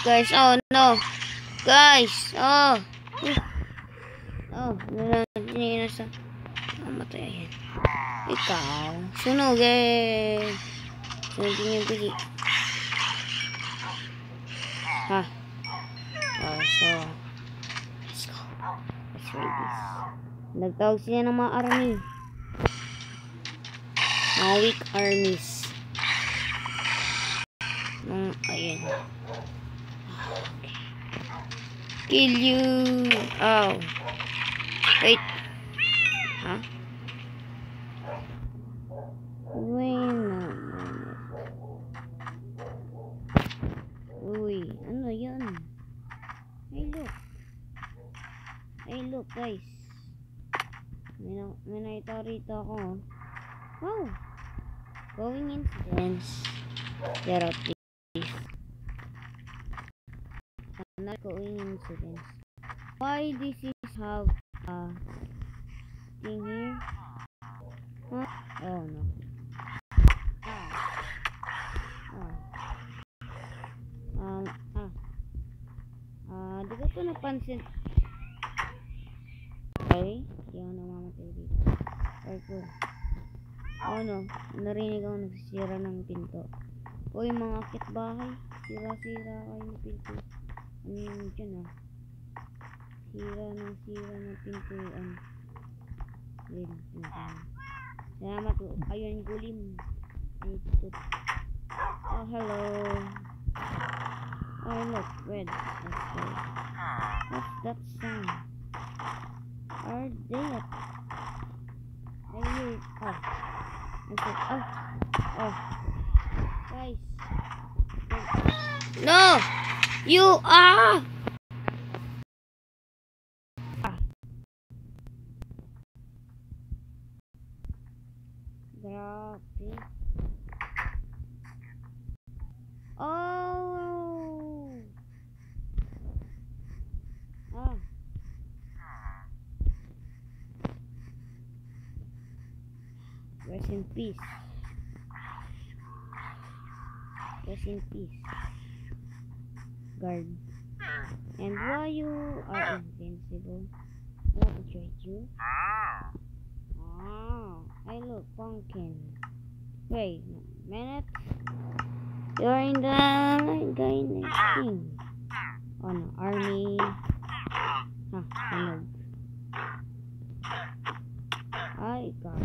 Guys, oh no. Guys, oh. Hindi na sa mamatay yan. Ikaw, sunog eh. Sunugin yung pili. Ha? Oh, so let's go. Let's try this. Nagtawag sila ng mga army. Mga weak armies. Ayan. Okay. Kill you. Oh. Wait. Huh? Wait a minute. Uy, ano yan? Hey, look. Hey, look, guys. May nakita rito ako. Wow. Going incidents. Get out this. Not going incidents. Why this is have a thing here? Huh? Oh no. Di ko ito napansin. Okay, hindi ako namamatay dito. Okay. Oh no, narinig ako nagsisira ng pinto. Uy, mga akit bahay. Sira-sira kayo ng pinto. Ano yun dyan ah? Sira ng pintuan. Yun. Salamat po. Ayun, gulim. Oh, hello. Oh, look, red. What's that sound? Are they at? I hear it. Oh. Guys. No! You are! Grabe. Oh! Rest in peace. Rest in peace. Guard. And why you are invincible? I want to trade you. I look pumpkin. Wait a minute. You're in the next thing. Oh no, army. Ano. Ay, God.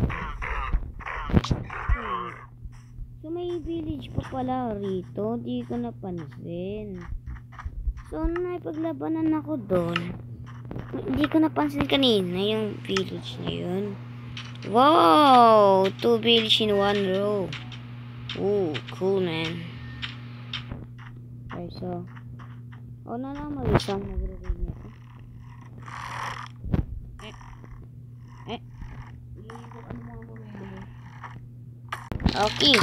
So may village pa pala rito. Di ko napansin. So naipaglabanan ako doon. Hindi ko napansin kanina yung village na yun. Wow! 2 village in 1 row. Ooh, cool man. Okay, so na naman isang nagre-read niya ako. Okay.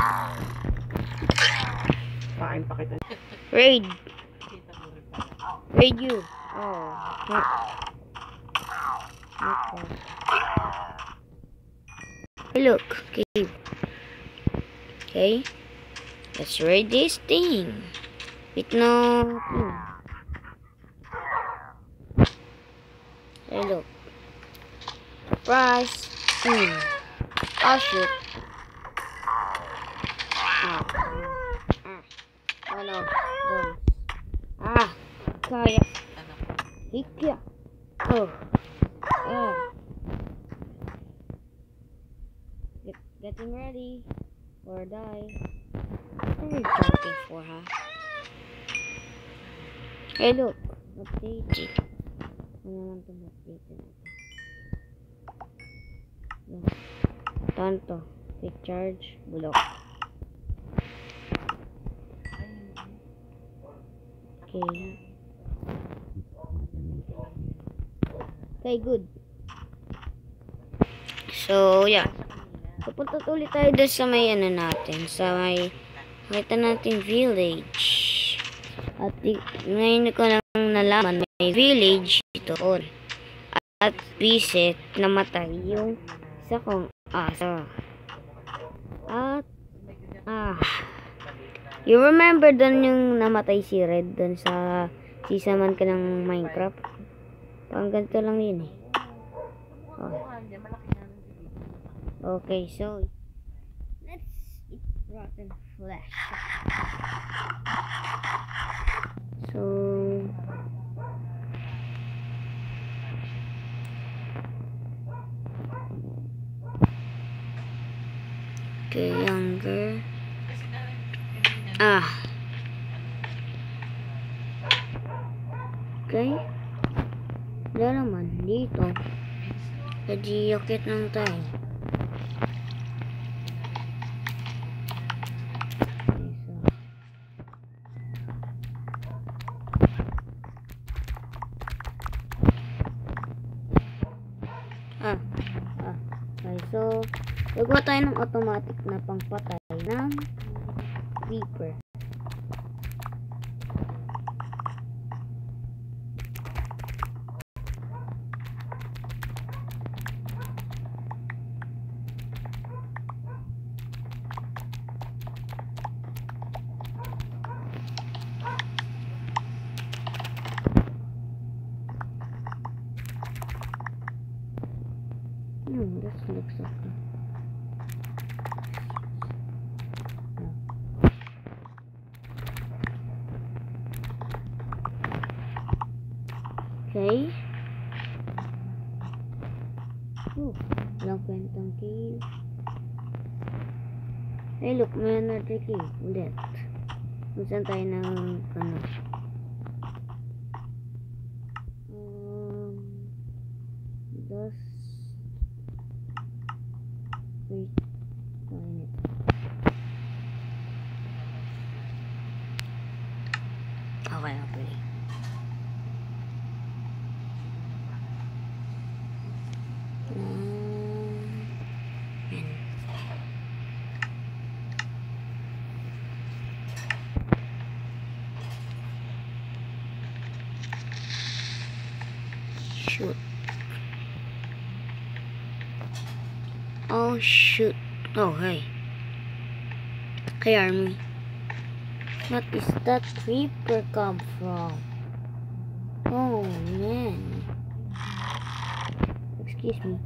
Raid you. Oh. Okay. Look, cave. Okay. Let's raid this thing. With no. Hey, look. Surprise. Oh shit. Oh no. Kaya. Hikya. Oh. Getting ready or die. What are you jumping for, huh? Hey, look. Updated. Ano naman itong updated ito? Tanto. Quick charge. Bulok. Okay. Okay, good. So, yeah. Pupunta ulit tayo doon sa may ano natin. Sa may makita natin village. At ngayon ko lang nalaman may village doon. At visit namatay yung isa kong asa. At You remember dun yung namatay si Red dun sa sisaman ka ng Minecraft? Parang ganito lang yun eh. Oh. Okay, so let's eat rotten flesh. So okay, younger. Okay. Wala naman dito. Kadiyakit lang tayo. Okay, so gagawa tayo ng automatic na pangpatay ng creeper. This looks okay. Okay. Walang kwentang cave. Hey, look, may another cave. Ulit. Saan tayo ng ano? Dos. Wait. Okay. Shoot. Oh, shoot. Oh, hey. Hey, army. What is that creeper come from? Oh, man. Excuse me.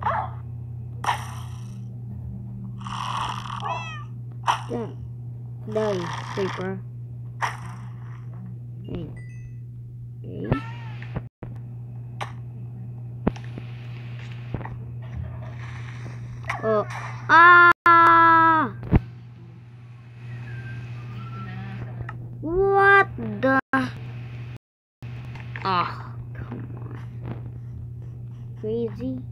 Yeah. Die, creeper. Okay. Oh. What the? Come on. Crazy.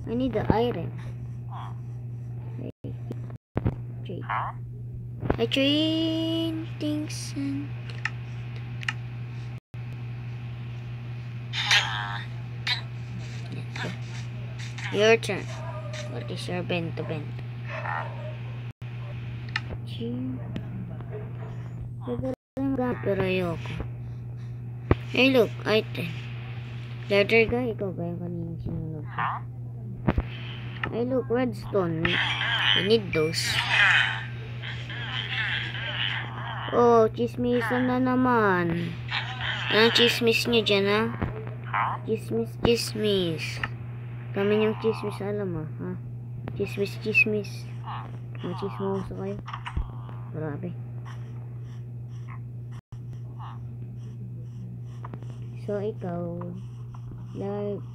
I need the iron. I train things and your turn. What is your bento? Pero ayoko. Hey, look, item. Leather guy, ikaw ba yung kanina sinunod? Hey, look, redstone. We need those. Oh, chismisan na naman. Anong chismis nyo dyan, ha? Chismis. Kami niyong chismis, alam mo, ha? Chismis. Ang chismoso kayo. Grabe. So, ikaw,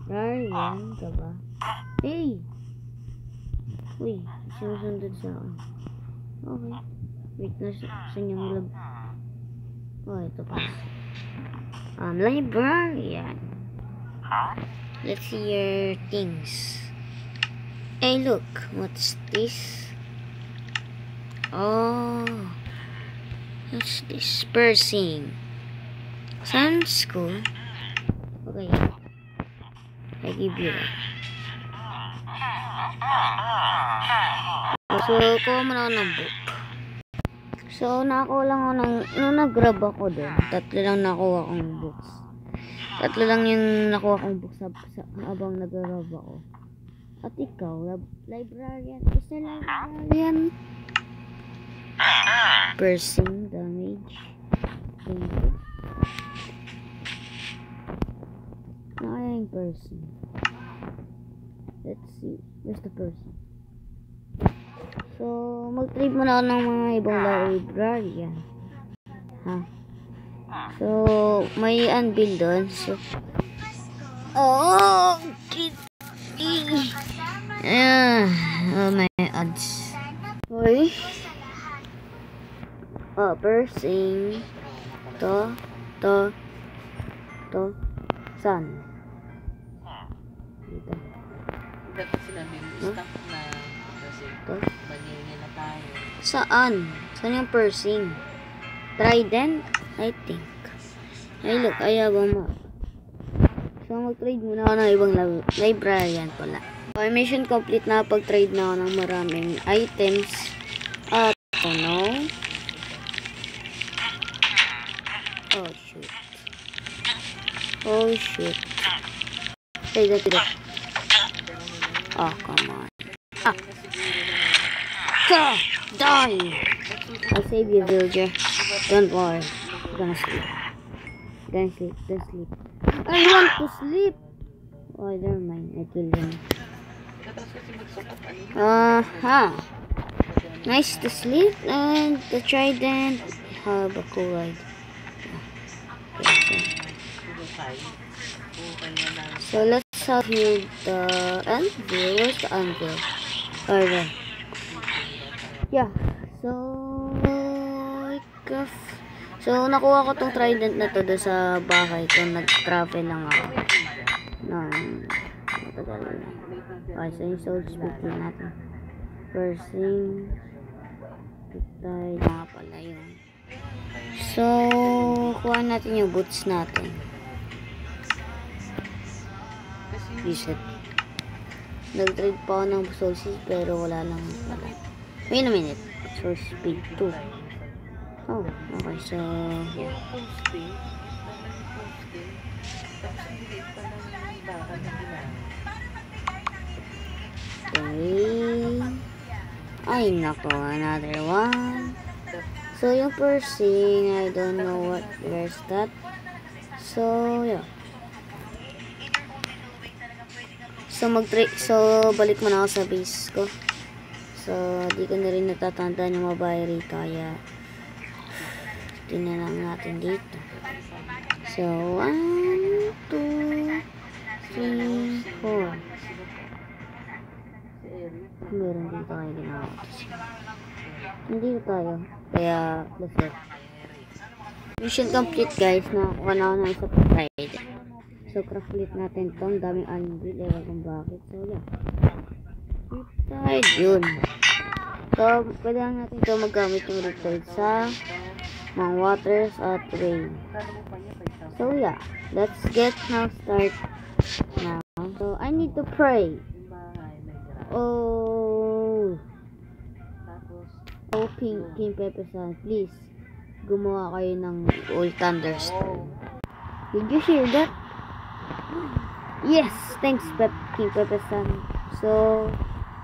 Ryan ka ba? Hey! Uy, sinusundod sa akin. Okay. Wait, nasa niyang lab. Oh, ito pa. Librarian. Let's see your things. Hey, look. What's this? Oh. What's dispersing? Sounds cool. Okay. I give you that. So, kuha mo na ako ng book. So, nakakuha lang ako ng, nung nag-grab ako doon, 3 lang nakuha kong books. 3 lang yung nakuha kong books habang nag-grab ako. At ikaw, librarian. Isa librarian. Person damage. 20. Nakaya yung person. Let's see. Where's the person? So, mag-trade muna ako ng mga ibang librarian. Ha? So, may anvil doon. So, oh, my odds. Hoy. Oh, pursing. To. Saan? Dito. Dapat sinabi mo, stop na. Kasi, maningin na tayo. Saan? Saan yung pursing? Trident? I think. Ay, look. Ayabang map. So, mag-trade muna ako ng ibang librarian pala. Okay, mission complete na. Pag-trade na ako ng maraming items. Oh no. Oh shoot. Oh shoot. Trade na tira. Oh, come on. Ah. Die! I'll save you, villager. Don't worry. Gonna sleep. Don't sleep. I want to sleep! Oh, never mind. I killed him. Nice to sleep and the trident have a cool ride. So let's have here the anvil. Where's the anvil? Oh, there. Yeah. So nakuha ko tong trident na to doon sa bahay ko. Nag-travel lang ako. Matagal na. Okay, so yung soul speaking natin. Pursing. Tayo na pala yun. So, kuha natin yung boots natin. Reset. Nag-trade pa ako ng soul seed pero wala lang pala. Wait a minute. Soul speed 2. Oh, okay. So, yeah. Okay. Ay, nako. Another one. So, yung pursing, I don't know where's that. So, yeah. So, balik mo na ako sa base ko. So, di ko na rin natatandaan yung mabahay rito. Kaya, tingnan lang natin dito. So, 1, 2, 3, 4. Meron dito tayo ginawa. Nandito tayo. Kaya, let's go. Mission complete, guys. Nakakuha na ako ng isa pa ride. So, craft ulit natin ito. Ang daming anvil. Ewan kung bakit. So, yeah. Riptide. Yun. So, pwede lang natin ito magamit yung riptide sa mga waters at rain. So, yeah. Let's get now start now. So, I need to pray. Oh, King Pepper-san, please gumawa kayo ng old thunderstorm. Did you hear that? Yes, thanks King Pepper-san. So,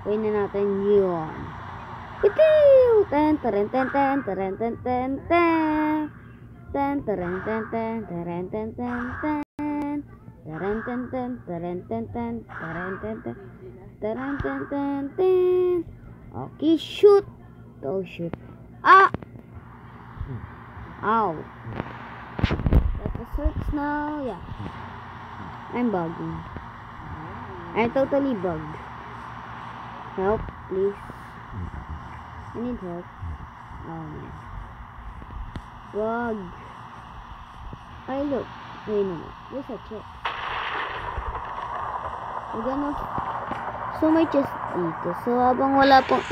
pwede na natin yun. Ito! Ten teren ten ten teren ten ten ten ten teren ten ten teren ten ten ten teren ten ten teren ten ten teren ten ten teren ten ten ten. Okay, shoot! Oh, shoot. Ah! Ow. That was hurts now. Yeah. I'm bugging. I'm totally bugged. Help, please. I need help. Oh, man. Bug. Ay, look. Wait a minute. Where's a chest? We're gonna... So, may chest dito. So, habang wala pong...